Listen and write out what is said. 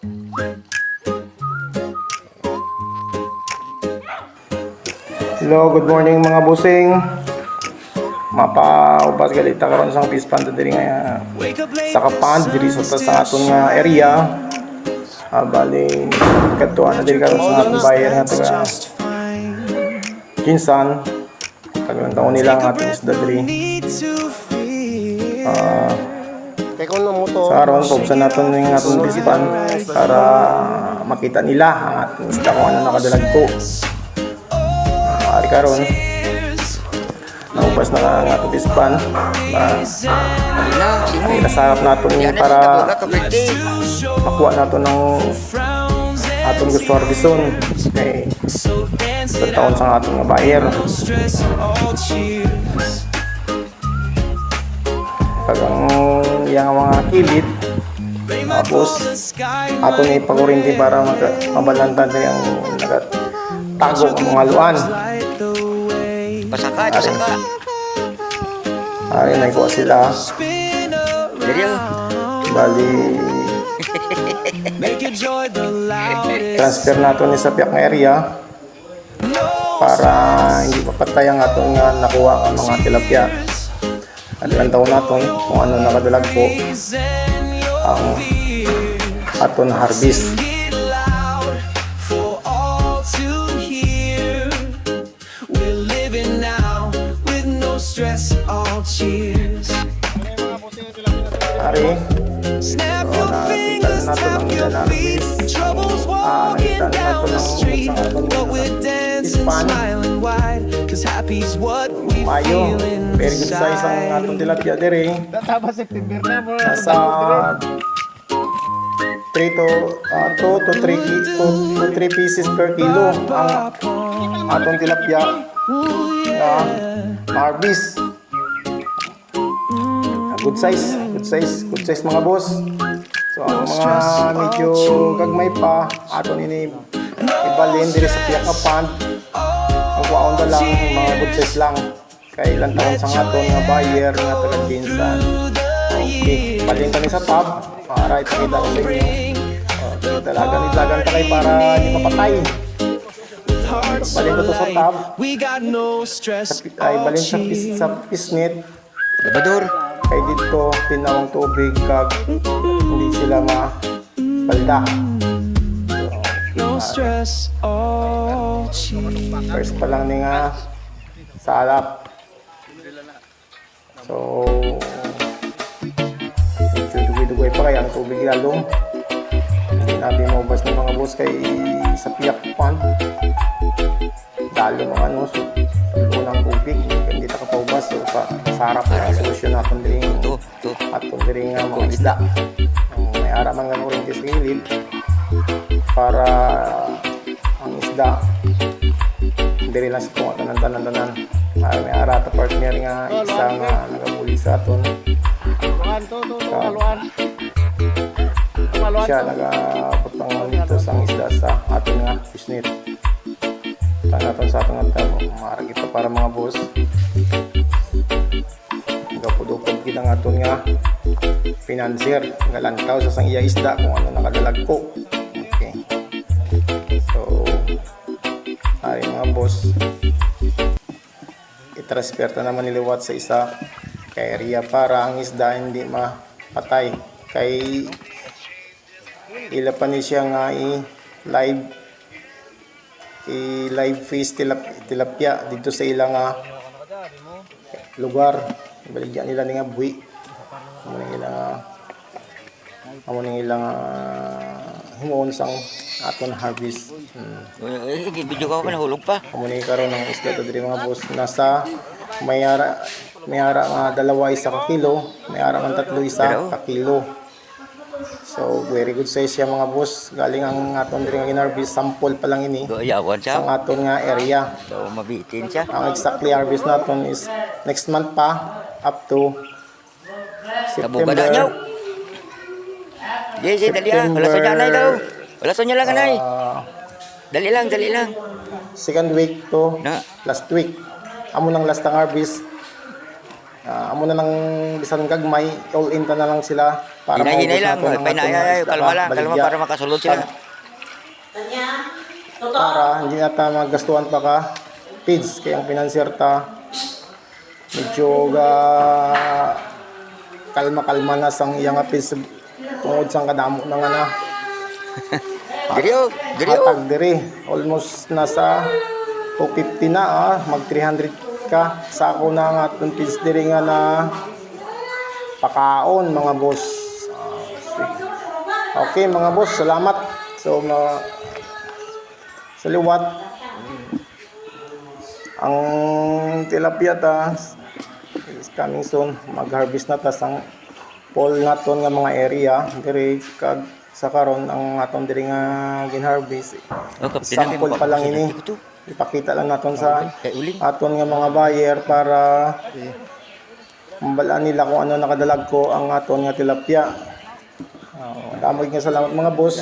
Hello, good morning mga busing. Mapa-ubas galita karon sang fish pond diri nga sa kapand diri sa aton nga area. Bali kadto na diri karon sa aton bayan nga taga Kinsan. Tagang taon nila nga ating isda diri. Sa aron pubsan naton ning aton fish pond para makita nila ang ating isda kung ano nakadalag ko. Ari karon naubas na nga ato bispan nasarap nato para makuha nato ng atong gusto harbison kay sa taon sa atong nga buyer. Kagang yang mga kilid tapos atong ipakurinti para mabalantan na yung nagatago ang mga luan. Pasaka, pasaka. Ay, naikuha sila. Bali, transfer nato ni sa piyak nga area para hindi papatay ang atong nga nakuha ang mga tilapia. Adilang taon naton kung ano nakadalag po ang aton harvest. Ari, nakita nato ng ilan harvest. Nakita nato ng isang ispan. Mayo, very good size ang atong tilapia dere. Nasa 2 to 3 pieces per kilo ang atong tilapia na harvest. Good size mga boss. So ang mga medyo gagmay pa aton ini ibalin diri sa piyak nga pond. Ang kuwaon da lang mga good size lang. Kay ilang taon sa aton nga buyer nga taga Kinsan. Okay, balin kami sa tab para ipakita ko sa inyo. Dalagan ta kay para di mapatay. Balin ko to sa tab. Ay balin sa pisnit. Labador. Kay dito tinawang tubig kag hindi sila mapalda. First pa lang ni nga salap. So dugay pa kaya ang tubig lalong. Hindi nabi maubas ng mga boss kay sa piyak pond. Dalo mga ano, so ng tubig, hindi ta kapaubas. So sarap na solusyon natin din aton din nga mga isda. May araman nga kurinti sa gilid para ang isda diri lang sa tunga tanan. May ara ta partner nga isa nga nagabuli sa aton. Siya nagaputang dito sa isda sa aton nga pisnit. Naton sa atong atabo maarag ito para mga boss gapudupod kita nga aton nga financier nga lantaw sa sang iya isda kung ano nakadalag ko. Okay, so ay mga boss itransfer ta naman niliwat sa isa kay area para ang isda hindi mapatay kay ila pa ni siya nga live fish tilapia dito sa ilang lugar. Baligyan nila nga buwi. Amo ning ilang himuon sang aton harvest. Video ka pa nahulog pa. Amo ning karon ng isda to diri mga boss. Nasa may ara nga 2 isa ka kilo, may ara man 3 isa ka kilo. So very good size siya mga boss. Galing ang aton diri nga ginharvest, sample pa lang ini. Yawan siya. Sa aton nga area. So mabitin siya. Ang exactly harvest natin is next month pa up to September. Dali wala sa niya daw. Wala sa niya lang anay. Dali lang. Second week to last week. Amo nang last ang harvest amo na ng bisan gagmay, all in ta na lang sila para Hinay-hinay lang. maubos natin ang Pahinay, isda kalma ka, lang. Kalma baligya. para makasulod sila. Para hindi na ta magastuhan pa ka feeds kaya ang financier ta medyo kalma-kalma na sang iyang feeds tungod sang kadamo na nga na Diriyo. hatag diri almost nasa 250 na mag 300 ka sa ako na nga atong feeds diri nga na pakaon mga boss. Okay mga boss, salamat. So sa liwat ang tilapia ta is coming soon, mag-harvest na ta sang fall naton nga mga area diri kag sa karon ang aton diri nga gin-harvest sample pa lang ini, ipakita lang naton sa aton nga mga buyer para mabalaan nila kung ano nakadalag ko ang aton nga tilapia. Damay nga salamat mga boss.